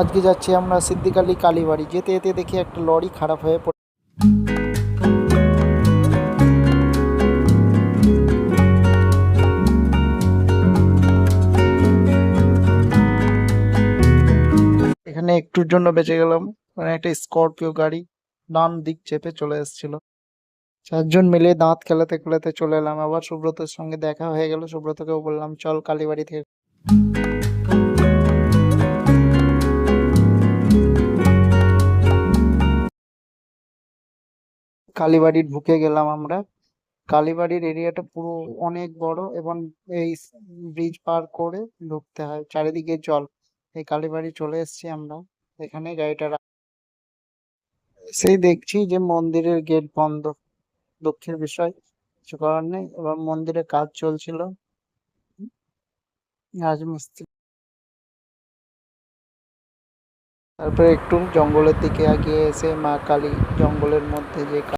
আজকে যাচ্ছি আমরা সিদ্দিক আলী কালীবাড়ি। যেতে যেতে দেখি একটা লরি খারাপ হয়ে পড়ে। এখানে একটুর জন্য বেঁচে গেলাম। মানে একটা স্করপিও গাড়ি ডান দিক চেপে চলে এসেছিল। চারজন মিলে দাঁত খেলাতে খেলাতে চলে এলাম। আবার সুব্রতর সঙ্গে দেখা হয়ে গেল। সুব্রতকেও বললাম চল কালীবাড়ি থেকে। কালীবাড়ি ঢুকে গেলাম আমরা। কালীবাড়ির এরিয়াটা পুরো অনেক বড় এবং এই ব্রিজ পার করে ঢুকতে হয়। চারিদিকে জল। এই কালীবাড়ি চলে এসেছি আমরা। এখানে গাড়িটা সেই দেখছি যে মন্দিরের গেট বন্ধ। দুঃখের বিষয়, কিছু করার নেই। এবার মন্দিরে কাজ চলছিল, রাজমিস্ত্রি। তারপরে একটু জঙ্গলের দিকে এগিয়ে এসে মা কালী জঙ্গলের মধ্যে যে